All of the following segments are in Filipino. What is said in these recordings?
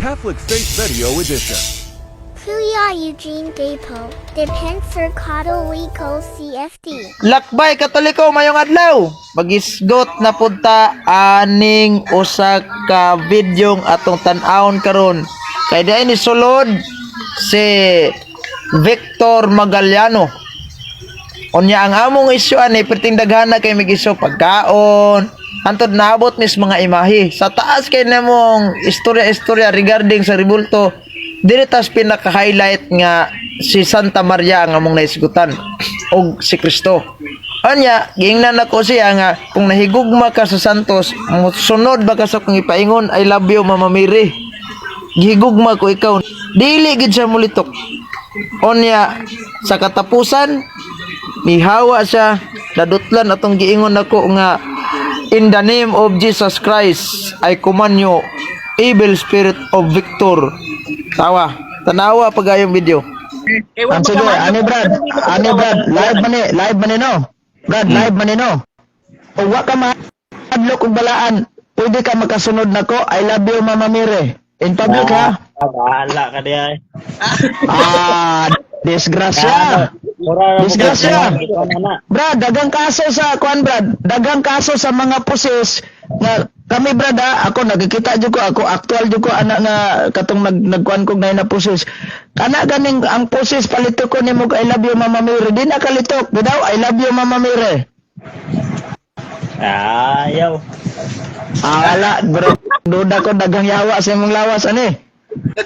Catholic Faith Video Edition. Kuya Eugene Depo, Depend Circado Lico CFD. Lakbay Katoliko mayong adlaw. Magisgot na punta aning usa ka videong atong tan-awon karon. Kay diay ni sulod si Victor Magallano. Unya ang among isyu ani perting daghan na kay migiso pagkaon. Antod naabot mis mga imahe. Sa taas kay namong istorya regarding sa ribulto. Dili tas pinaka-highlight nga si Santa Maria ang among naisgutan og si Kristo. Anya, gingnan ako siya nga kung nahigugma ka sa Santos, sunod ba ka sa kung ipaingon I love you Mama Mary. Gihigugma ko ikaw. Dili gid siya mulitok. Onya sa katapusan mihawa siya dadutlan atong giingon nako nga in the name of Jesus Christ I command you evil spirit of Victor. Tawa, tanawa pagayong video. Sige, ani Brad, live man no. Brad, live man no. O wa ka mahadlok og balaan, pwede ka makasunod nako. I love you Mama Mary. In public ha. Bahala ka diya. Disgrasya. Disgrasya. Brad, dagang kaso sa kuan Brad, dagang kaso sa mga pusis nga kami Brad ako nagkikita jud ko ako actual jud ko anak nga katong nagkuan kog na pusis. Kana ganing ang pusis palito ko nimo I love you Mama Mary. Di na kalitok, di daw I love you Mama Mary. Ayaw. Ala bro, duda ko dagang yawa sa imong lawas ani.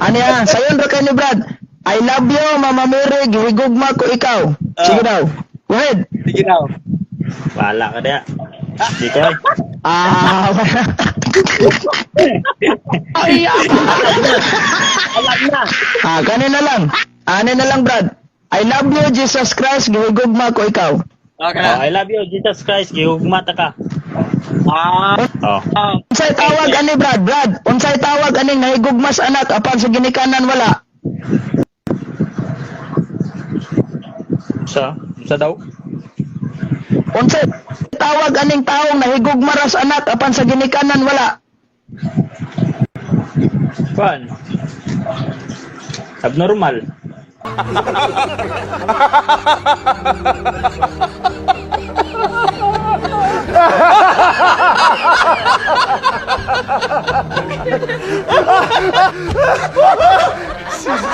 Ani sayon ra kay ni Brad. I love you Mama Mary, gihigugma ko ikaw. Sige daw. Go ahead. Sige daw. Bahala ka diya. Sige. Kanina lang. Ano na lang, Brad. I love you, Jesus Christ. Gihugugma ko ikaw. Okay. I love you, Jesus Christ. Gihugma ta ka. Unsay tawag ani, Brad? Brad, unsay tawag aning nahigugmas anak apan sa ginikanan wala? Sa daw? Unsay tawag aning taong nahigugmaras anak apan sa ginikanan wala? Kuan? Abnormal.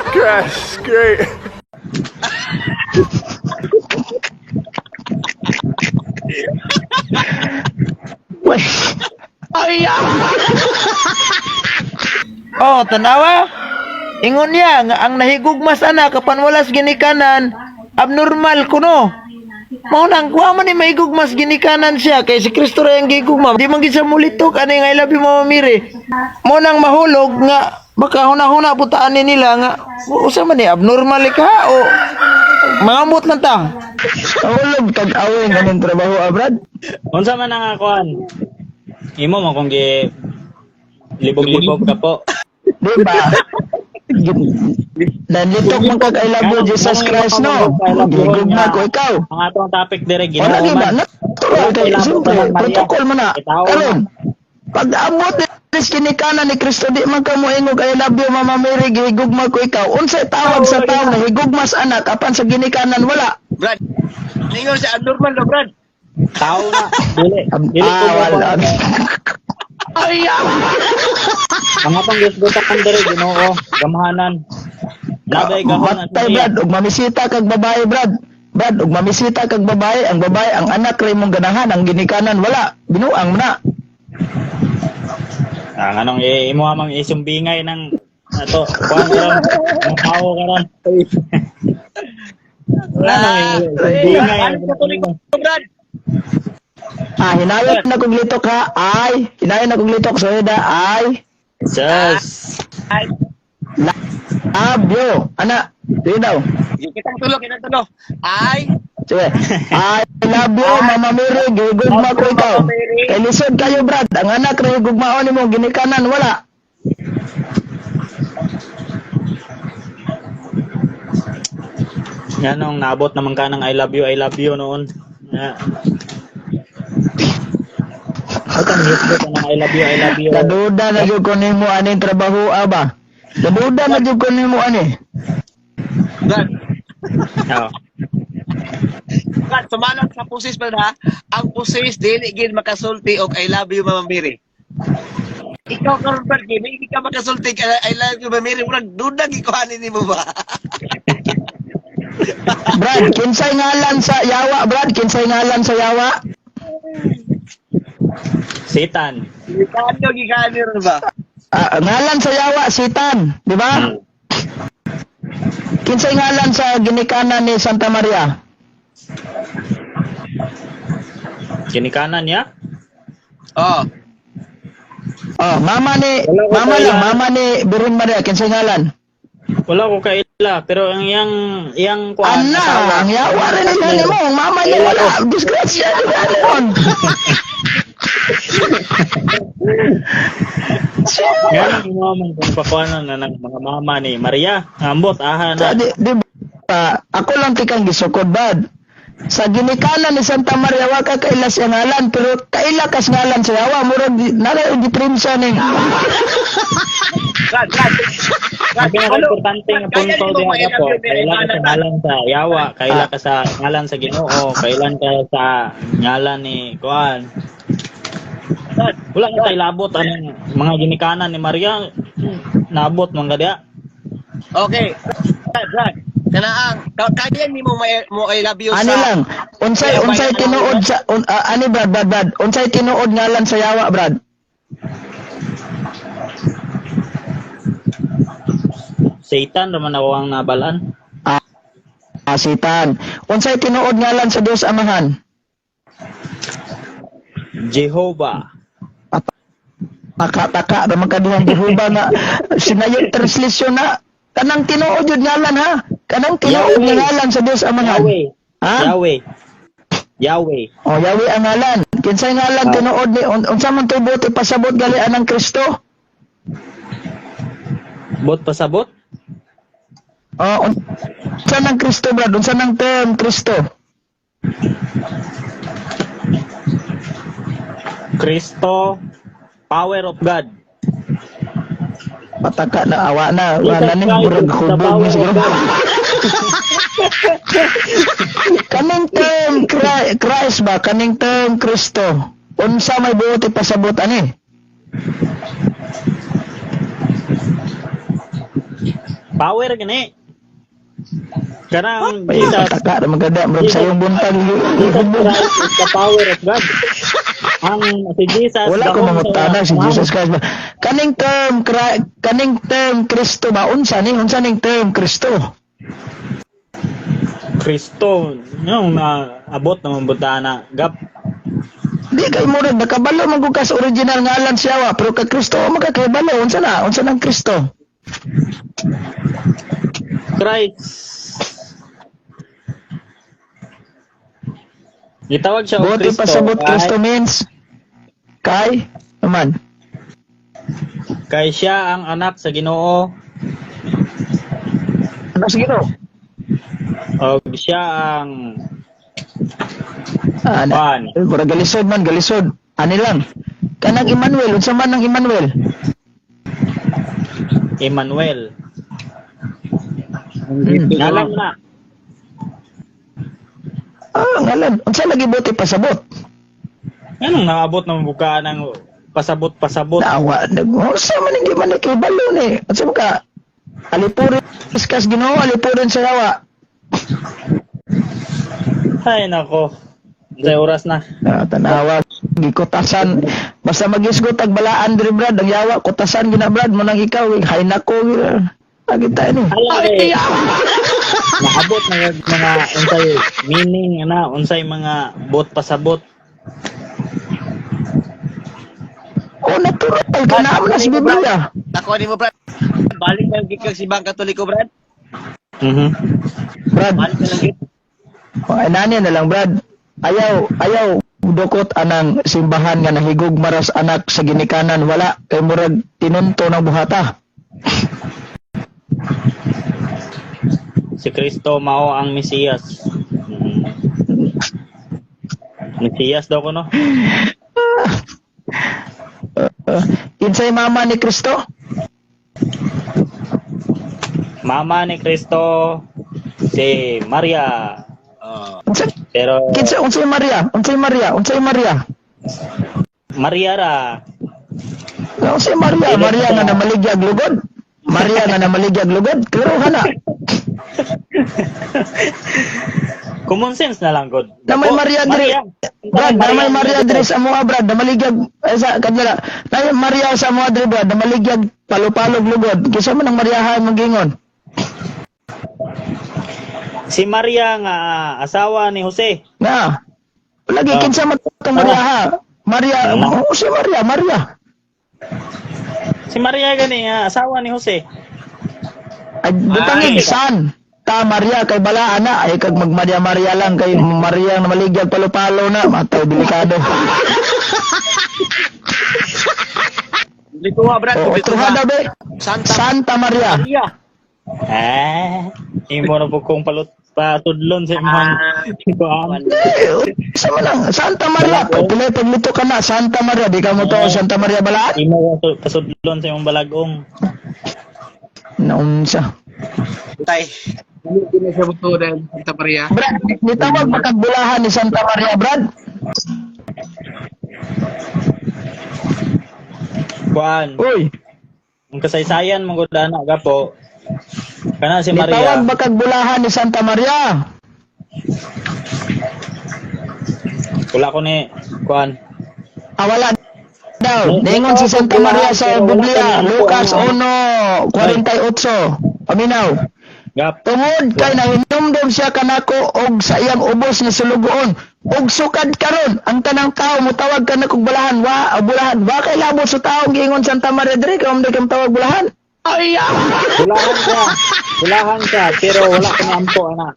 Crash, great. Oh, tanawa. Ingon niya nga ang nahigugmas anak kapan walas ginikanan abnormal kuno. Mao nang kuha man ni mahigugmas ginikanan siya kay si Kristo ra ang gigugma. Di man gid siya mulitok ani nga I love you Mama Mary. Mo nang mahulog nga baka huna-huna putaan ni nila nga usa man ni abnormal ka o mangamot lang ta. Hulog kag awing aning trabaho, Brad. Unsa man ang kuan? Imo mo kung gi libog-libog ka po. Di ba? Nalitok man kag I love you Jesus Christ no. Gihugugma ko ikaw. Ang atong topic dire Wala Ginoo ba? man. Natural kay siyempre protocol man na. Karon pag amot ni kinikanan ni Kristo di man ka moingog I love you Mama Mary gihigugma ko ikaw. Unsay tawag sa tawo na higugmas anak apan sa ginikanan wala? Brad, ningon sa abnormal no, Brad. Tao na. Dili ko wala. Ang atong gisgutan dire Ginoo, gamahanan. Labay gahon Matay Brad, ug mamisita kag babae Brad. Brad, ug mamisita kag babae, ang anak ray mong ganahan, ang ginikanan wala. Binuang mo na. Ang anong imo amang isumbingay ng ato, kuan karon, ang tao karon. Brad. Hinayon na kog litok ha. Hinayon na kog litok so ay. Jesus. Abyo, ana. Sige daw. Kita tulo. Ay. Sige. I love you, Mama Mary. Gigugma ko ikaw. Kay lisod kayo, Brad. Ang anak rin gugmaon ni mo, ginikanan, wala. Yan nung naabot naman ka ng I love you noon. Ito ang gisgutan ng I love you. Naduda na yun ko nimo aning trabaho, ba? Naduda na jud ko nimo ani. Brad, Oh. Brad, sumalang sa pusis Brad ha. Ang pusis dili gid makasulti og I love you Mama Mary. Ikaw karon Brad, hindi ka makasulti ka I love you Mama Mary, murag duda gikuhanin nimo ba? Brad, kinsay ngalan sa yawa, Brad? Kinsay ngalan sa yawa? Satan. Kanyo gikahanin ron ba? Ngalan sa yawa, Sitan, di ba? Kinsay ngalan sa ginikanan ni Santa Maria? Kinikanan niya? Oh. Oh, mama Wala ko ni Birhen Maria, kinsay ngalan? Wala ko kaila, pero ang iyang kuan Ana, ang yawa rin nila mo, ang mama niya wala, disgrasya nila nun. Yan ang imaman kung pakuanan na ng mga mama ni Maria. Ambot, aha na. Di ba, ako lang tikang gisukod, Brad. Sa ginikanan ni Santa Maria, waka kaila siya ngalan, pero kaila kas ngalan sa yawa, murag nara yung diferensya ni. Brad. Ang pinaka-importante nga punto diha po, kaila ka sa ngalan sa yawa, kaila ka sa ngalan sa Ginoo, kailan ka sa ngalan ni kuan. Wala na tayo labot ang mga ginikanan ni Maria, nabot mga dia. Okay. Brad. Kanaang kaya nimo mo I love you Ano sa lang, unsay tinuod sa ani Brad, unsay tinuod ngalan sa yawa, Brad? Satan raman ako ang nabalaan. Sitan. Unsay tinuod ngalan sa Dios Amahan? Jehovah. Taka-taka ra magkaduhang Jehova nga sinayod translation na kanang tinuod jud ngalan ha. Kanang tinuod nga ngalan sa Dios Amahan. Yahweh. Ha? Yahweh. Oh, Yahweh ang ngalan. Kinsay ngalan tinuod ni unsa man tubuti pasabot gali anang Kristo? Bot pasabot? Oh, unsa nang Kristo, Brad? Unsa nang term Kristo? Kristo, power of God. Pataka na awa na Jesus wala ni Christ murag is the hubog power ni of siguro. God. Kaning term Christ ba? Kaning term Kristo. Unsa may buoti pasabot ani? Power gani. Kanang Ay, Jesus, pataka ra magada murag sa iyong buntag. Jesus Christ is the power of God. Ang si Jesus, Wala ko dahon mangutana sa- si Jesus Christ ba. Kaning term Kristo ba unsa ning term Kristo? Kristo, yung naabot naman buta na gap. Di kay murag nakabalo man gud ka sa original ngalan siya wa, pero kay Kristo makakahibalo unsa nang Kristo? Christ. Gitawag siya og Buti Kristo. pasabot Kristo means kay naman. Kay siya ang anak sa Ginoo Ano sige no? og siya ang Ano? Juan. Murag galisod. Ani lang. Kanang Emmanuel, unsa man ang Emmanuel? Emmanuel. Hmm. Ngalan na. Ngalan. Unsa lagi buti pasabot? Anong naabot ng buka ng pasabot-pasabot? Naawa, unsa man hindi man nakibalo ni. Unsa man ka? Alipurin kas Ginoo, alipurin sa yawa. Ay nako. Sa oras na. Tanawa, gikutasan. Basta mag-isgot ag balaan diri Brad, ang yawa kutasan gina Brad mo nang ikaw, hay nako. Agi tayo ni. Ay, naabot na yung mga unsay meaning unsay mga bot pasabot. Natural ka na sa Biblia. Ako ni mo Brad. Balik na yung gikag si Bang Katoliko Brad. Brad, Balik na lang gid. nani na lang Brad. Ayaw dukot anang simbahan nga nahigog maras anak sa ginikanan wala kay murag tinunto ng buhata. Si Kristo mao ang Mesiyas. Mesiyas daw ko no? Kinsay mama ni Kristo? mama ni Kristo si Maria. Pero Unsay Maria? Maria ra. Unsay Maria? Maria nga namaligyag lugod. Klaro na. Common sense na lang god. Na may Maria diri. Brad, na may Maria diri sa mga brad, na maligyag sa kanila. Na may Maria sa mga diri brad, na maligyag palupalog lugod. Kisa man ang Mariahan magingon. Si Maria nga asawa ni Jose. Na. Lagi kinsa man tong Mariaha. Maria, si Maria. Si Maria gani asawa ni Jose. Ay, butangin, san? Ta Maria kay bala ana ay kag mag Maria lang kay Maria na maligyag palo-palo na matay delikado. Lituwa, brad. O truha daw be. Santa Maria. Imo na po kong patudlon sa imong kuan. Sama lang Santa Maria. Pagpilay paglito ka na Santa Maria, di ka mo to Santa Maria balaan. Imo pasudlon sa imong balagong. Naunsa. Tay. Hindi na siya buto dahil Santa Maria. Brad, nitawag makagbulahan ni Santa Maria, Brad. Kuan. Uy, Ang kasaysayan mong gudana gapo. Kana si nitawag Maria. makagbulahan ni Santa Maria. Wala ko ni kuan. Wala daw. Ningon si Santa Maria sa Biblia, Lucas 1:48. Paminaw. Gap. Tungod kay nahinumdum siya kanako og sa iyang ubos nga sulugoon og sukad karon ang tanang tao motawag kanako og bulahan wa kay labot sa tawo giingon Santa Maria diri kay umday kam tawag bulahan. Ay Bulahan ka pero wala ko ni ampo ana.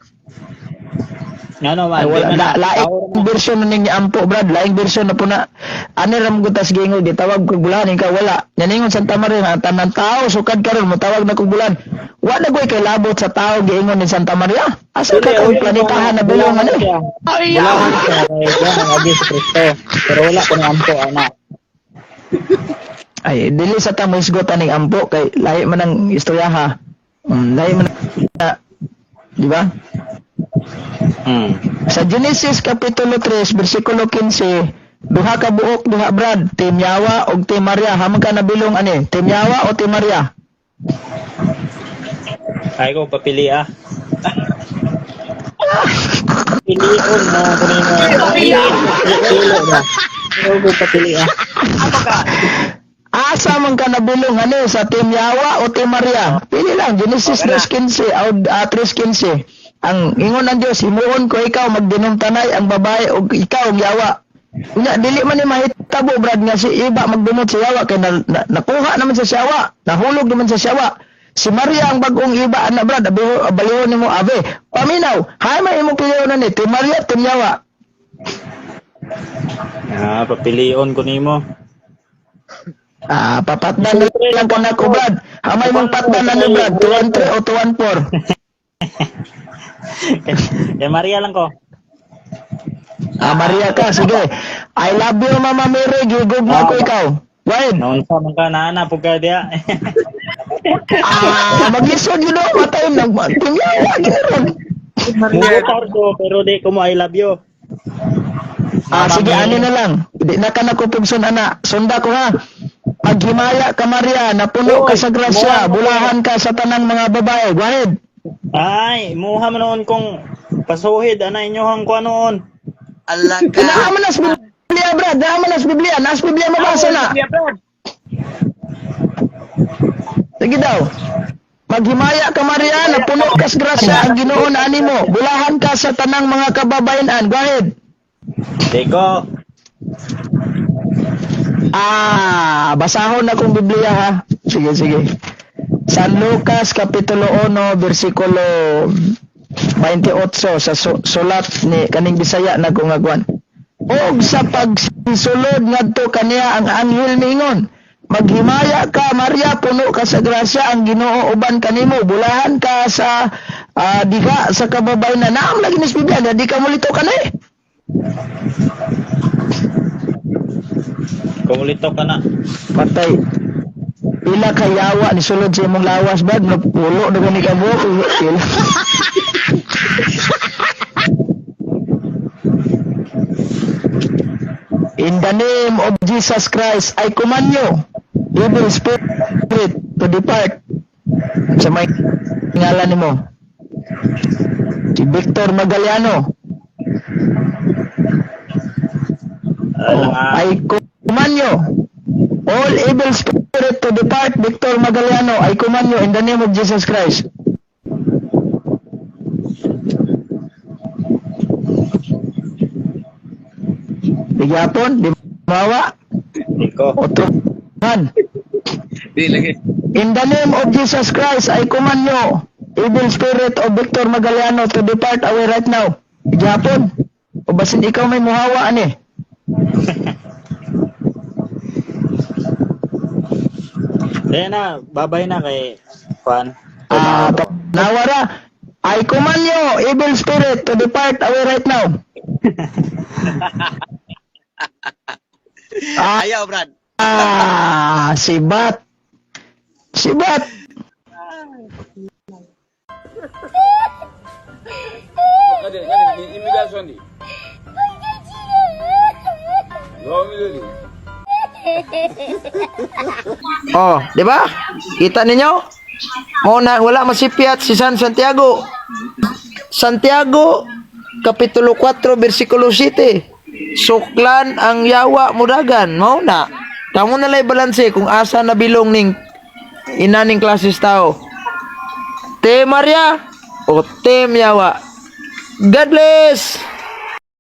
Ngano man, wala na laing version na ning ampo brad, laing version na puna. Ani ram gutas giingol gitawag kog bulahan ikaw wala. Naningon Santa Maria ang tanang tao sukad karon motawag na kog bulahan. Wa na goy kay labot sa tao giingon ni Santa Maria. Asa ka kay planetahan na bulungan ni? Bulahan ka kay Juan ang abi sa Kristo. Pero wala ko ni ampo ana. Ay, dili sa ta moisgotan ning ampo kay lahi man ang istorya ha. Lahi man di ba? Sa Genesis Kapitulo 3, versikulo 15, duha ka buok, duha brad, Team Yawa o Team Maria. Hamang ka nabilong ani, Team Yawa o Team Maria? Ay ko papili Pilion mo ko ni mo. Pili na. Ay ko papili Asa man ka nabilong ani sa Team Yawa o Team Maria? Pili lang, Genesis 3:15 o 3:15. Ang ingon ng Dios, himuon ko ikaw magdinumtanay ang babae o ikaw ang yawa. Nya dili man ni mahitabo brad nga si iba magdumot sa yawa kay nakuha naman sa yawa, nahulog naman sa yawa. Si Maria ang bagong iba ana brad, abalihon nimo ave. Paminaw, hay may imong piliyon ni Team Maria, Team Yawa. Papilion ko nimo. Papatdan lang ko na ko brad. Hamay mong patdan na ni brad, 213 o 214. Kay Maria lang ko. Maria ka, sige. I love you, Mama Mary. Gigugma ko ikaw. Wait. Noon sa mga nana po ka diya. Mag-isod yun o. Matay ng tingyawa. Ginoon. Mugutar ko, pero di ko mo I love you. Sige, ani na lang. Di na ka nakupugson, ana. Sunda ko ha. Paghimaya ka, Maria. Napuno ka sa grasya. Bulahan ka sa tanang mga babae. Go ahead. Ay, muha man noon kung pasuhid ana inyohang kuan noon. Allah ka. Naaman na sa Biblia, brad. Naaman na sa Biblia. Nas Biblia mabasa na. Sige daw. Maghimaya ka, Maria. Napuno ka sa grasya. Ang Ginoon ani mo. Bulahan ka sa tanang mga kababayan. Go ahead. Deko. Basahon na kong Biblia ha. Sige. San Lucas Kapitulo 1 versikulo 28 sa sulat ni kaning Bisaya na kungagwan. Og sa pagsulod ngadto kaniya ang anghel mingon, maghimaya ka Maria, puno ka sa grasya, ang Ginoo uban kanimo, bulahan ka sa diha sa kababayan na naam lagi ni Biblia, di ka mulito kanay. Kumulito ka na. Patay. Pila ka yawa ni sulod sa imong lawas bad napulo na gani ka buhok. Pila. In the name of Jesus Christ, I command you, evil spirit, to depart. Sa may ngalan nimo. Si Victor Magaliano. I command you, all evil spirit to depart. Victor Magaliano, I command you in the name of Jesus Christ. Bigapon, di mawa, Iko. otrohan. Di lagi. In the name of Jesus Christ, I command you, evil spirit of Victor Magaliano, to depart away right now. Bigapon, o basin ikaw may muhawa ani. Kaya na, babay na kay Juan. Nawara, I command you, evil spirit, to depart away right now. Ayaw, Brad. Sibat. Sibat. Oh, di ba? Kita ninyo? Muna, wala masipiat si San Santiago. Santiago, Kapitulo 4, versikulo 7. Suklan ang yawa mudagan. Mauna. Kamu na lay balanse kung asa na bilong ning inaning klases tao. Te Maria o Te Yawa. God bless!